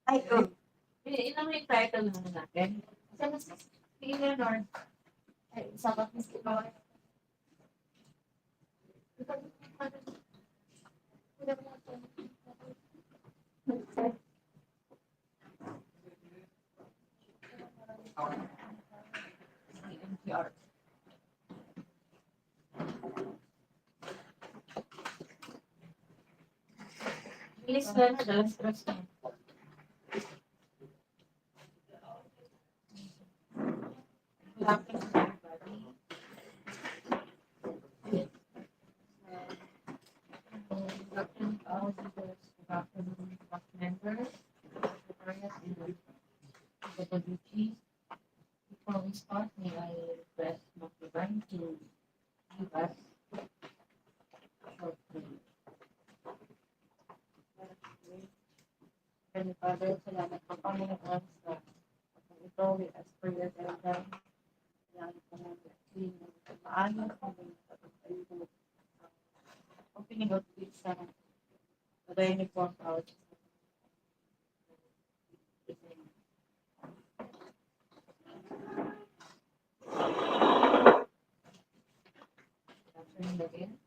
Ay, oh. Ilan mo yung title naman natin? Kasi mas tingin or Ay, sabat mo si Mama. NPR. Bilis na na, dalas stress na. Good afternoon, everybody. Good afternoon, all leaders. Good afternoon, class members, secretariat, and the WG. Before we start, may I request Ms. Divine to give us a short prayer. Heavenly Father, salamat po Panginoon sa ito. We ask for your guidance. Salamat po namin maayos kung kayo opening of this revenue for our Afternoon again.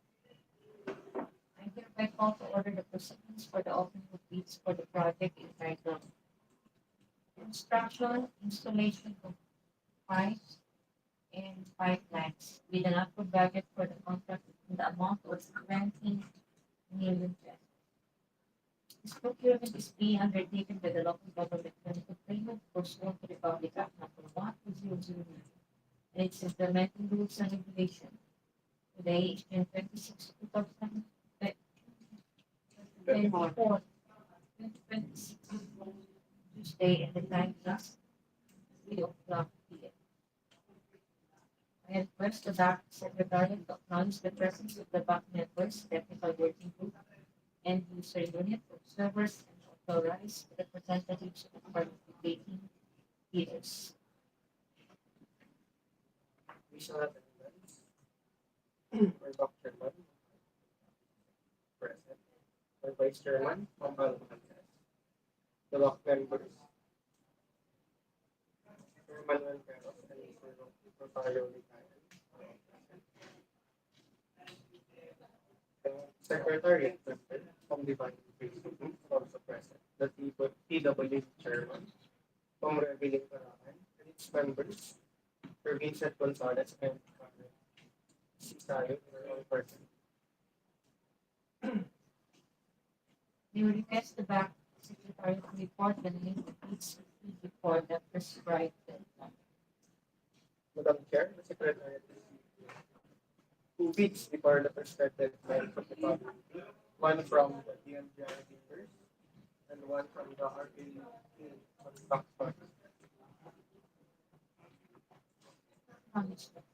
I hereby call to order the proceedings for the opening of bids for the project entitled Construction, Installation of Pipes and Pipelines with an approved budget for the contract in the amount of 20 million pesos. This procurement is being undertaken by the local government limited payment pursuant to Republic Act number 12009 and its implementing rules and regulations. Today is June 26, 2024, 2026, Tuesday, and the time is 3 o'clock p.m. I request the DAC Secretary to acknowledge the presence of the back members, technical working group, and user unit, observers, and authorized representatives of participating leaders. Visual attendance for Dr. Chairman, present, for Vice Chairman, Pampal Mahantes, the block members, Sir Manuel Peros, and Sir Rosario Licayan, the Secretary present from Divine Facebook Group, also present, the TW Chairman, from Reveling Parahan, and its members, Sir Vincent Gonzalez and Karen Sisayo, in person. We request the back secretary to report the name of each before the prescribed deadline. Madam Chair, the Secretary, 2 weeks before the prescribed deadline from the public, one from the DMGR members and one from the RA on tax fund. Punishment.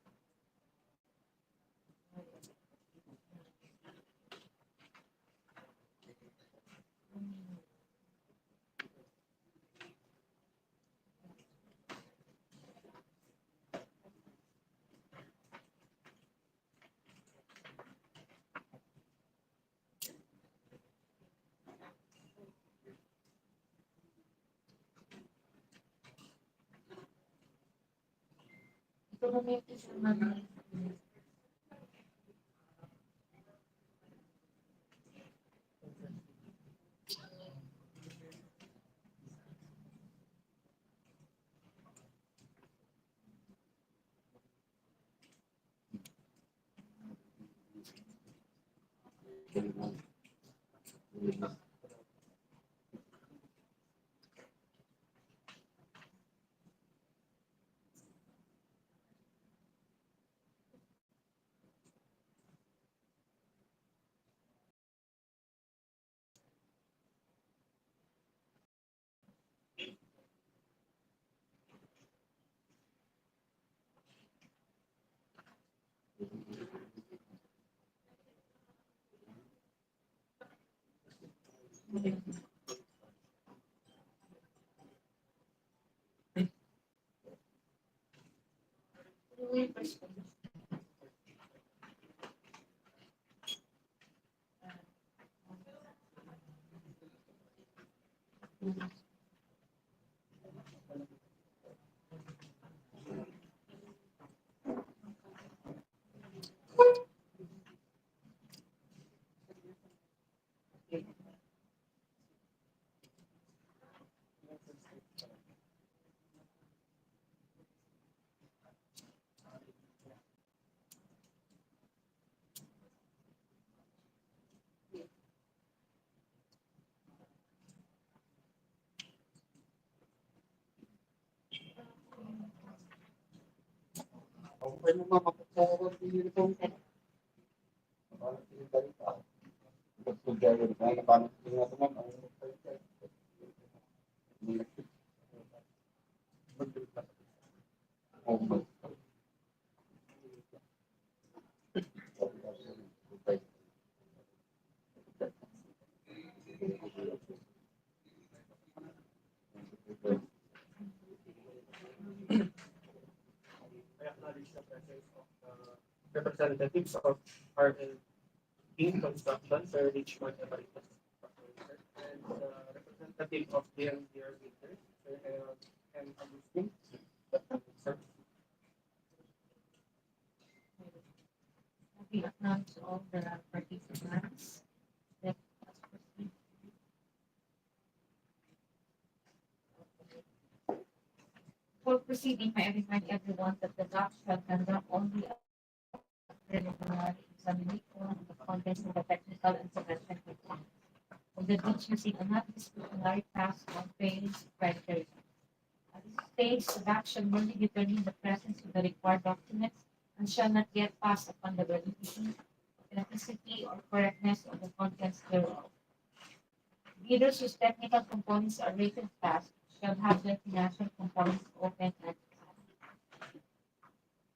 Ito na may isang I acknowledge the presence of representatives of RL Team Construction, Sir Richmond Emeritus and representative of DMDR Builders, Sir Harold M. Agustin. Sir, We acknowledge all the participants. Let us proceed. For proceeding, may I remind everyone that the doc shall conduct only a preliminary examination of the contents of the technical and suggestion report of the beach using a not disciplinary pass or fail criteria. At this stage, the doc shall merely determine the presence of the required documents and shall not yet pass upon the validity, authenticity, or correctness of the contents thereof. Bidders whose technical components are rated pass shall have their financial components open and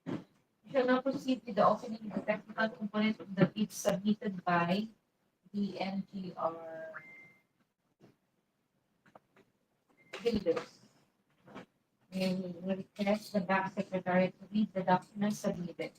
we shall now proceed with the opening of the technical component of the bid submitted by the NGR builders. We will request the back secretary to read the documents submitted.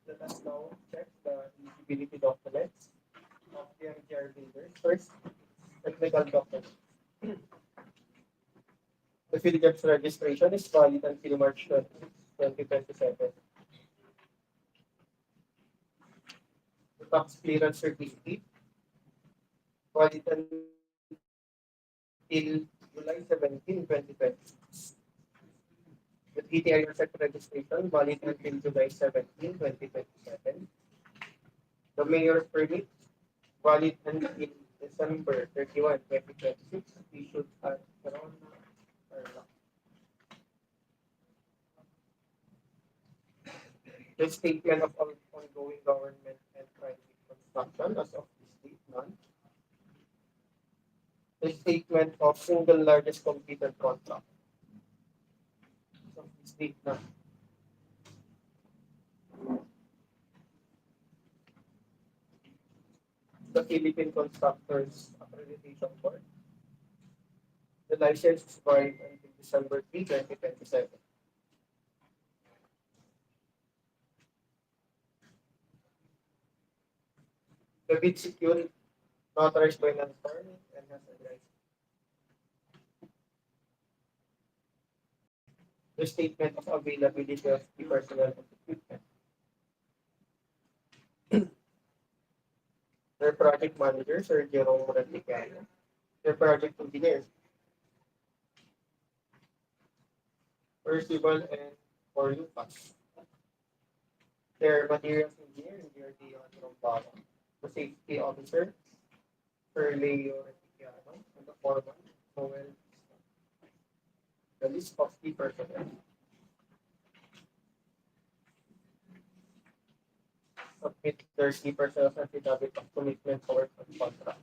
let us now check the eligibility documents of DMDR Builders. First, technical documents. The Philippines registration is valid until March 2027. The tax clearance certificate valid until July 17, 2020. The DTI registration valid until July 17, 2027. The mayor's permit valid until December 31, 2026, issued at Corona. The statement of ongoing government and private construction as of this date, none. The statement of single largest completed contract as of this date, none. the Philippine Constructors Accreditation Board. The license is valid until December 3, 2027. The bid secured, authorized by non-attorney, and has a right. The statement of availability of the personnel and equipment. Their project manager, Sir Jerome Radicano. Their project engineer, Percival and for UPAS. Their materials engineer, Dion Rombala. The safety officer, Sir Leo Radicano. And the foreman, Noel. The list of the personnel. Submit their key personnel affidavit of commitment for work and contract.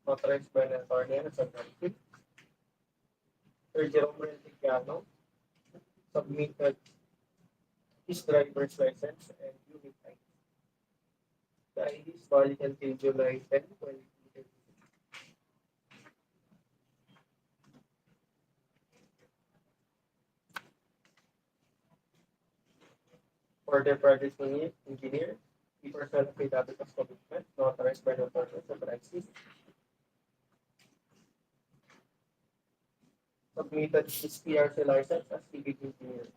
Authorized by an attorney and a Sir Jerome Radicano submitted his driver's license and unit ID. The ID is valid until July 10, 2023. For the project engineer, the personal affidavit of commitment, authorized by the person authorized, submitted his PRC license as civil engineer.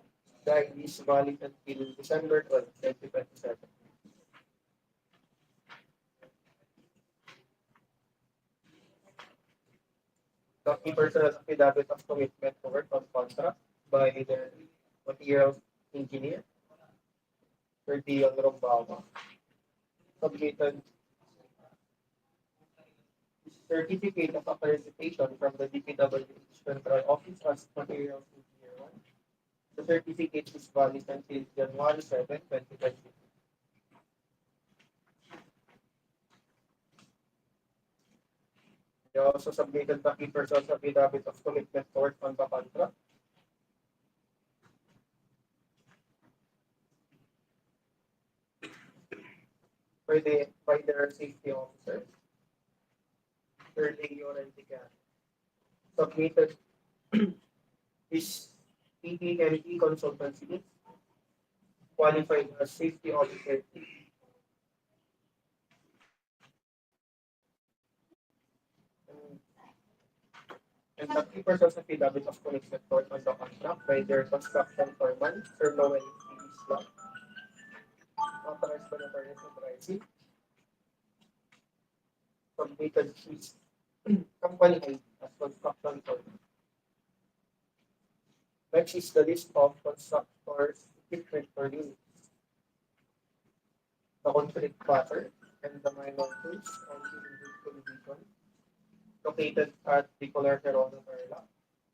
The ID is valid until December 12, 2027. The key personal affidavit of commitment to work on contract by the materials engineer, Sir Dion Rombama, submitted certificate of accreditation from the DPWH Central Office as Materials Engineer 1. The certificate is valid until January 7, 2020. They also submitted the key person's affidavit of commitment to work on the contract by their safety officer, Sir Leo Rentica. Submitted his PPME consultancy, qualified as safety officer. And the key person's affidavit of commitment to work on the contract by their construction foreman, Sir Noel Isla, authorized by the Attorney General, submitted his company ID as construction foreman. Next is the list of constructors' equipment for units, the concrete cutter, and the minor tools on good condition, located at the Colar Gerona Perla,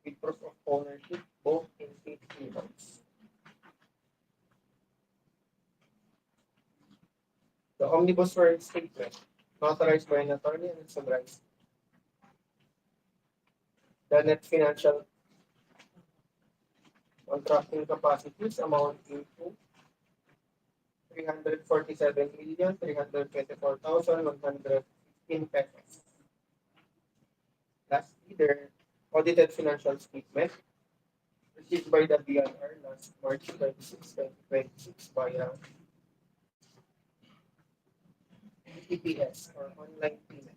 with proof of ownership both in state incomes. The omnibus warrant statement, authorized by an attorney and summarized. The net financial contracting capacities amounting to 347,324,115 pesos. Lastly, their audited financial statement received by the BIR last March 26, 2026 via EPS or online payment.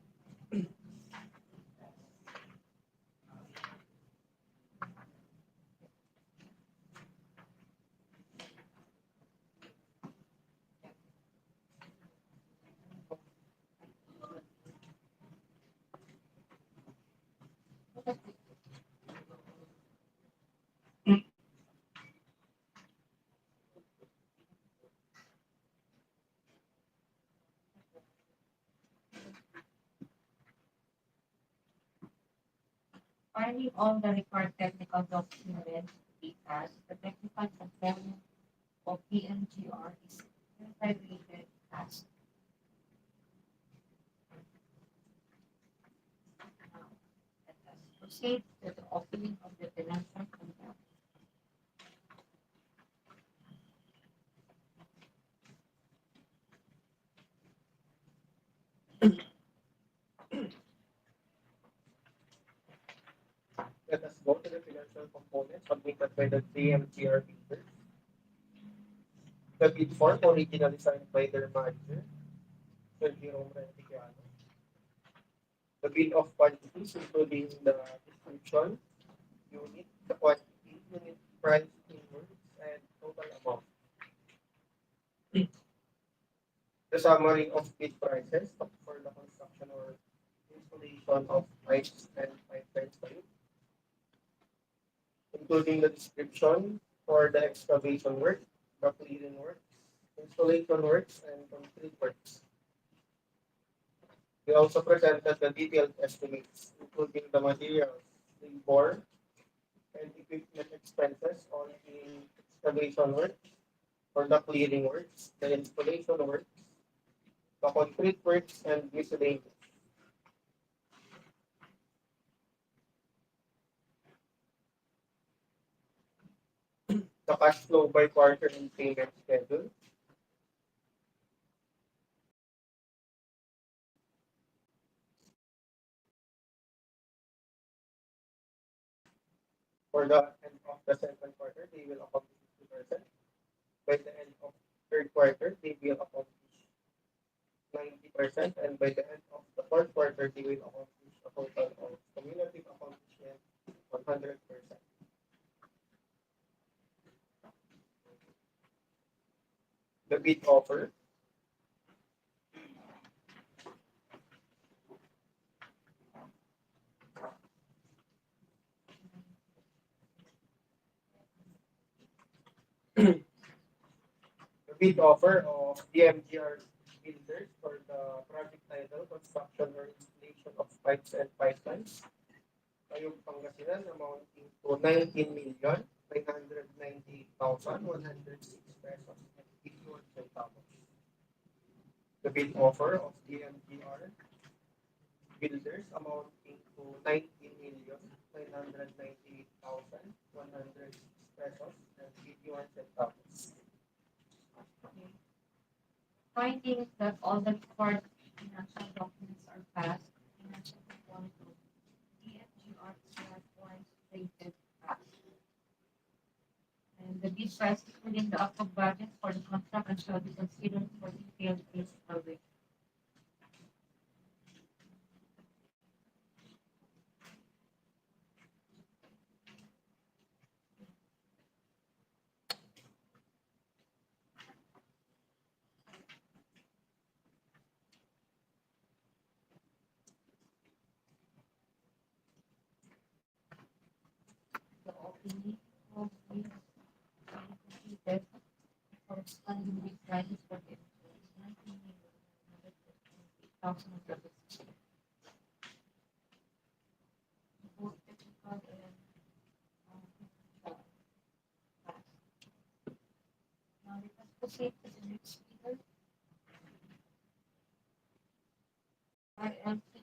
Finding all the required technical documents because the technical component of PNGR is integrated as let us proceed to the opening of the financial contract. financial components submitted by the DMGR builders. The bid form originally signed by their manager, Sir Jerome Rentiquiano. The bid of quantities, including the description, unit, the quantity, unit price in words, and total amount. The summary of bid prices for the construction or installation of pipes and pipelines pipe, including the description for the excavation work, the clearing work, installation works, and concrete works. We also presented the detailed estimates, including the materials, labor, and equipment expenses on the excavation work, for the clearing works, the installation works, the concrete works, and miscellaneous. The cash flow by quarter and payment schedule. For the end of the second quarter, they will accomplish 50%. By the end of third quarter, they will accomplish 90%. And by the end of the fourth quarter, they will accomplish a total of cumulative accomplishment 100%. The bid offer. The bid offer of DMGR builders for the project title, construction or installation of pipes and pipelines. TAYUG Pangasinan amounting to 19,998,106 pesos and 81 centavos. The bid offer of DMGR builders amounting to 19,998,106 pesos and 81 centavos. Finding that all the required financial documents are passed, financial conformity, DFGR is likewise rated pass. And the bid price is within the upper budget for the contract and shall be considered for detailed case survey. The opening of the completed corresponding bid prices for the 19,158,000 both technical and financial pass. Now let us proceed to the next speaker. ILP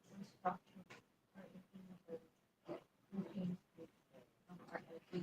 construction RLP number 14 of RLP.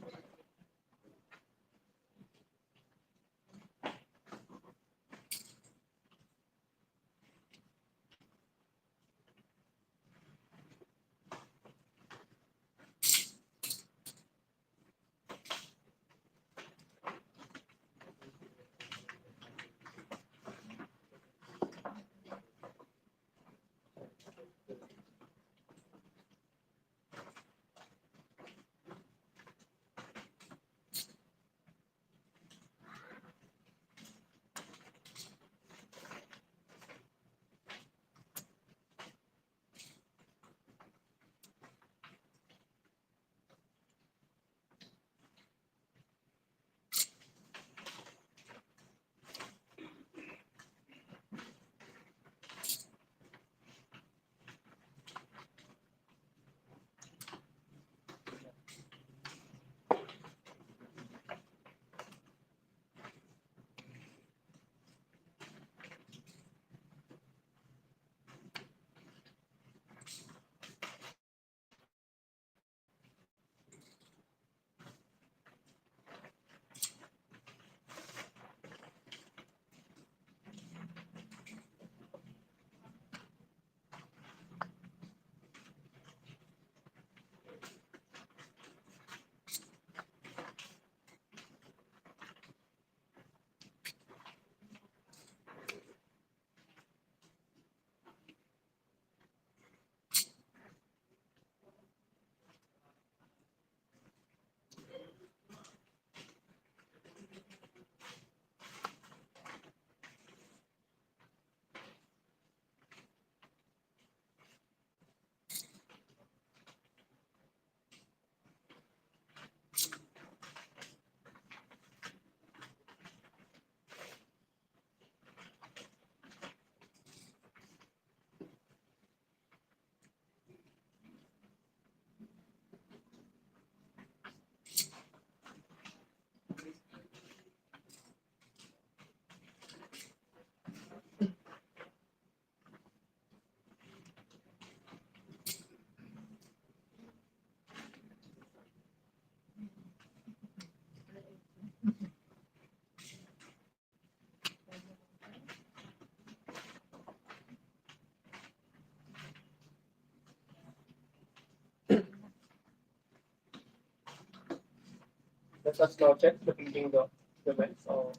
Let us now check the reading documents of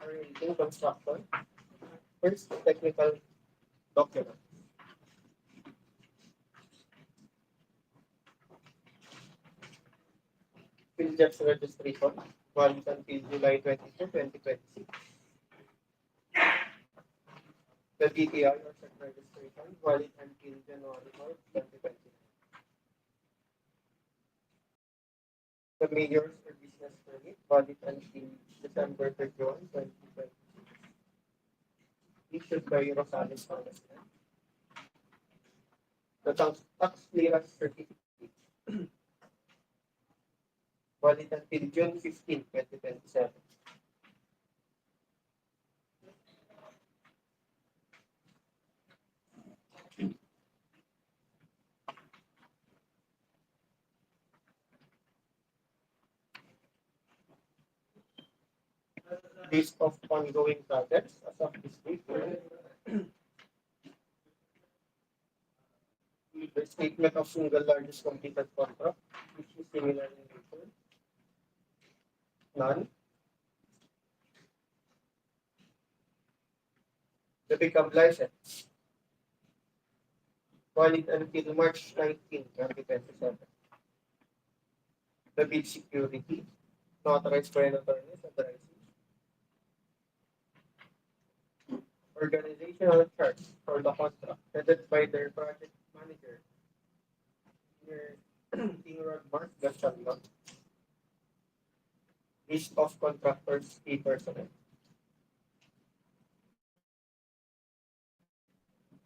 arranging construction. First, technical document. PhilJet's registration, valid until July 22, 2026. The DTI or set registration, valid until January 4, 2029. The mayor's or business permit, valid until December 31, 2026. Issued by Rosales Pangasinan. The tax clearance certificate, valid until June 15, 2027. List of ongoing projects as of this week. The statement of single largest completed contract, which is similar in nature. None. The pickup license, valid until March 19, 2027. The bid security, notarized by an attorney, authorizing. Organizational chart for the contract, headed by their project manager, near Tingrod Mark Gachalon. List of contractors, key personnel.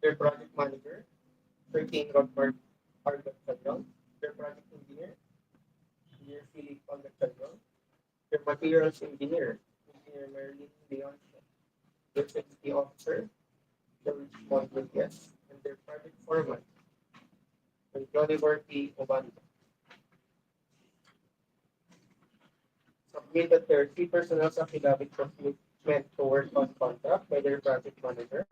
Their project manager, Sir Tingrod Mark R. Gachalon. Their project engineer, Engineer Philip Gachalon. Their materials engineer, Engineer Marilyn Leon. Their safety officer, George Rodriguez, and their project foreman, Oliver P. Obando. Submitted their key personnel affidavit commitment to work on contract by their project manager.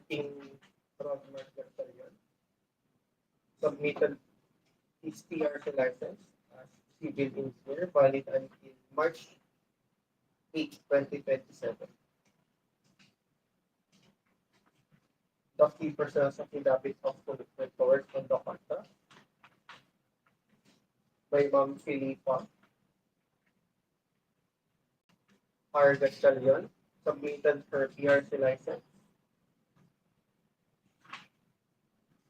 King Rodmark Gachalon. Submitted his TRC license as civil engineer, valid until March 8, 2027. The key personnel affidavit of commitment to work on the contract by Ma'am Philippa R. Gachalon, submitted her PRC license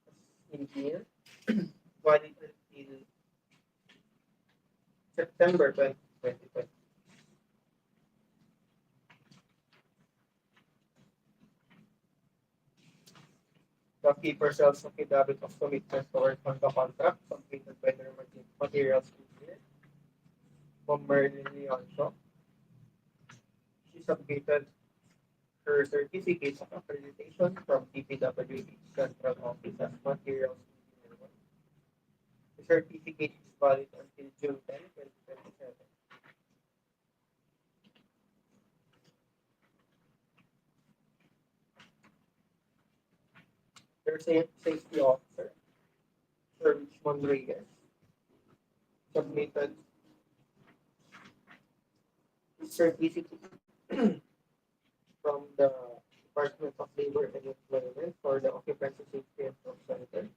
as engineer, valid until September 2020. The key personnel affidavit of commitment to work on the contract, submitted by their materials engineer, Ma'am Marilyn Leoncio. She submitted her certificate of accreditation from DPWH Central Office as Materials Engineer 1. The certificate is valid until June 10, 2027. Their safety officer, Sir Richmond Reyes, submitted his certificate from the Department of Labor and Employment for the Occupancy Safety and Health Center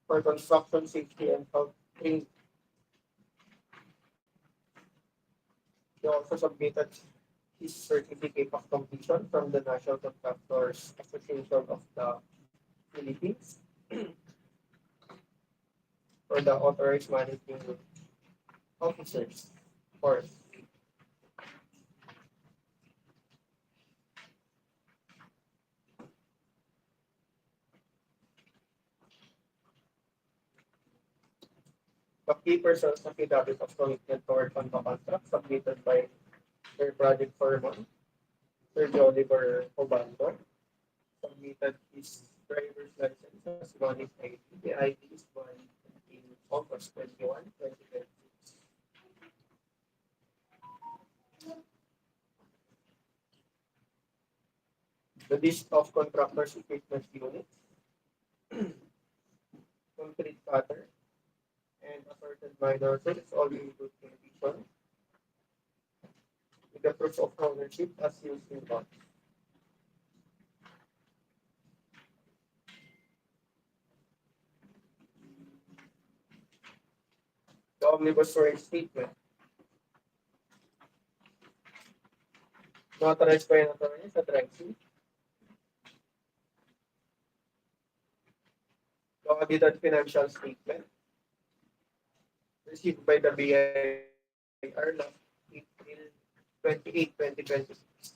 for construction safety and health training. He also submitted his certificate of completion from the National Contractors Association of the Philippines for the authorized managing officers course. The key personnel affidavit of commitment to work on the contract submitted by their project foreman, Sir Oliver Obando, submitted his driver's license as valid ID. The ID is valid in August 21, 2026. The list of contractors equipment units, concrete cutter, and assorted minor tools all in good condition with the proof of ownership as used in bonds. The omnibus storage statement. Notarized by an attorney sa Drexel. The audited financial statement received by the BIR last April 28, 2026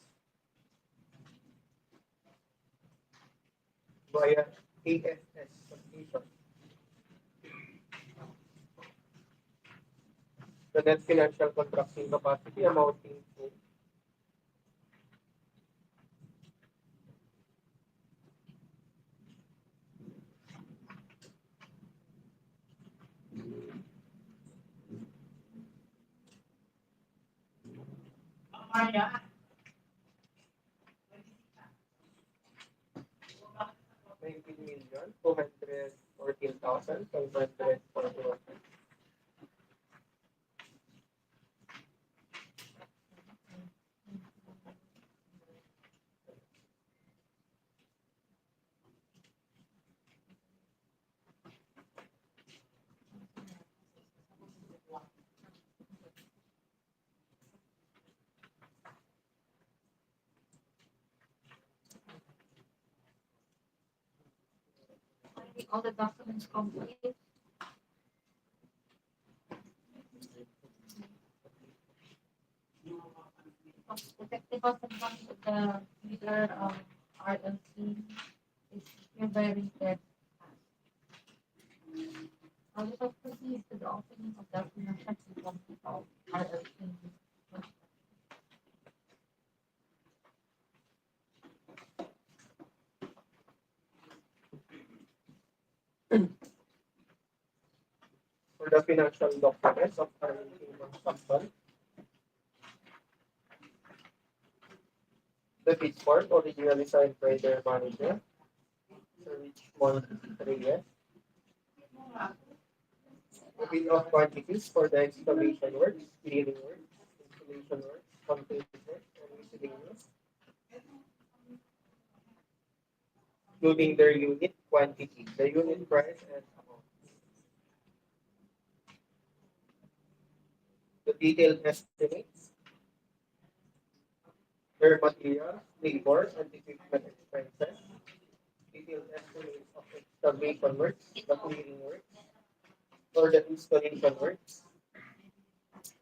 via AFS submission. The net financial contracting capacity amounting to 19,214,541. Finding all the documents complete. Effective of the funds of the leader of RLC is hereby rated. I would like to proceed to the opening of the financial statement of RLC. For the financial documents of RLC Construction, the bid form originally signed by their manager, Sir Richmond Reyes. The bid of quantities for the excavation works, clearing works, installation works, concrete works, and miscellaneous, including their unit quantity, the unit price, and amount. The detailed estimates, their materials, labor, and equipment expenses, detailed estimates of excavation works, the clearing works, for the installation works,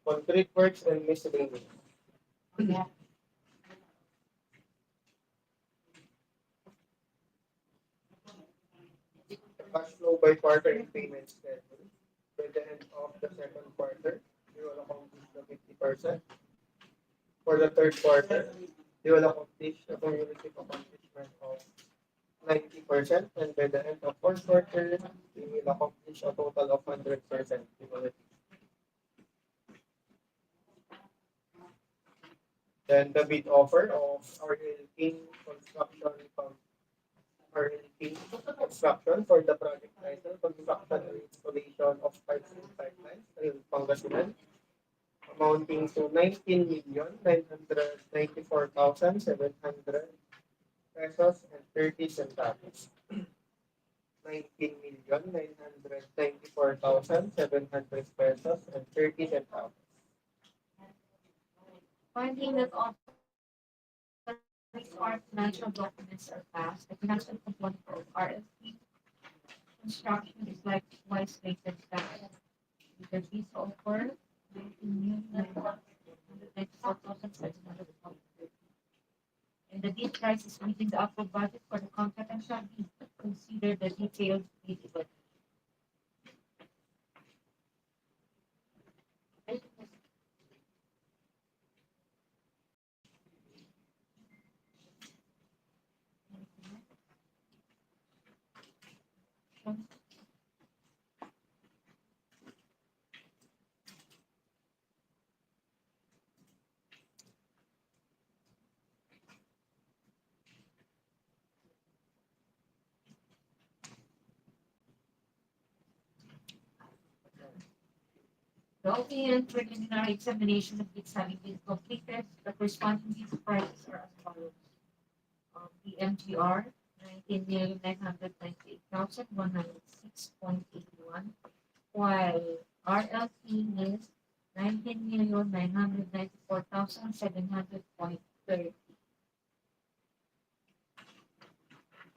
concrete works, and miscellaneous. The cash flow by quarter and payment schedule. By the end of the second quarter, they will accomplish the 50%. For the third quarter, they will accomplish a cumulative accomplishment of 90%, and by the end of fourth quarter, they will accomplish a total of 100% cumulative. Then the bid offer of RL King Construction from RL King Construction for the project title Construction and Installation of Pipes and Pipelines in Pangasinan, amounting to 19,994,700 pesos and 30 centavos. 19,994,700 pesos and 30 centavos. Finding that all the required financial documents are passed, the financial component of RFP construction is likewise rated status. With the fees offered, 19,994,700. And the bid price is within the upper budget for the contract and shall be considered the detailed bid. The OPM preliminary examination of bids having been completed, the corresponding bid prices are as follows. PMGR, 19,998,106.81, while RLP is 19,994,700.30.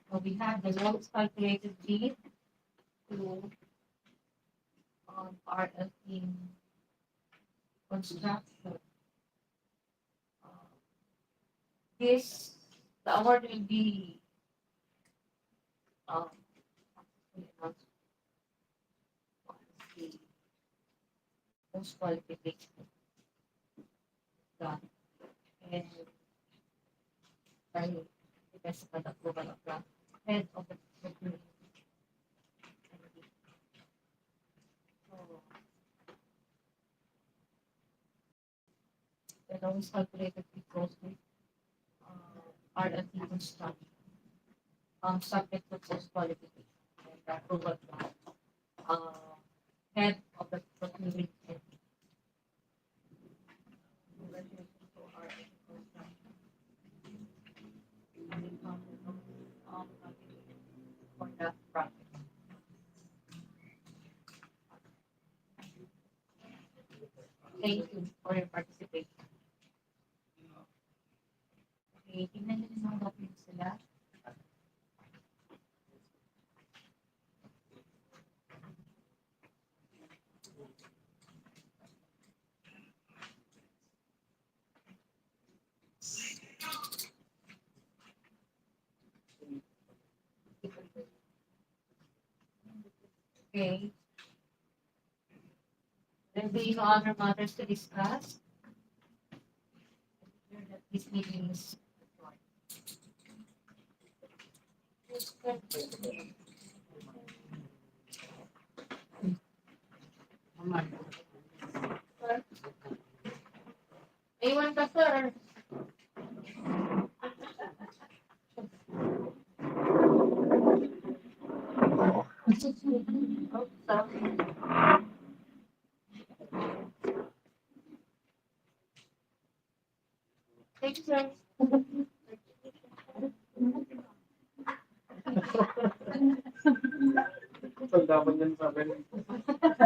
So we have the lowest calculated bid to RLP construction. This, the award will be um, once the post qualification done. And by the best of the approval of the head of the procurement committee. So, the lowest calculated fee goes with RLT construction, subject to post qualification and the approval from head of the procurement committee. Congratulations to RLT construction. For that project. Thank you for your participation. Okay, tingnan nyo yung mga documents nila. Okay. There being no other matters to discuss, this meeting is adjourned. Iwan ka, sir. Oh, sorry. Thank you, sir. Pagdaman yan sa akin.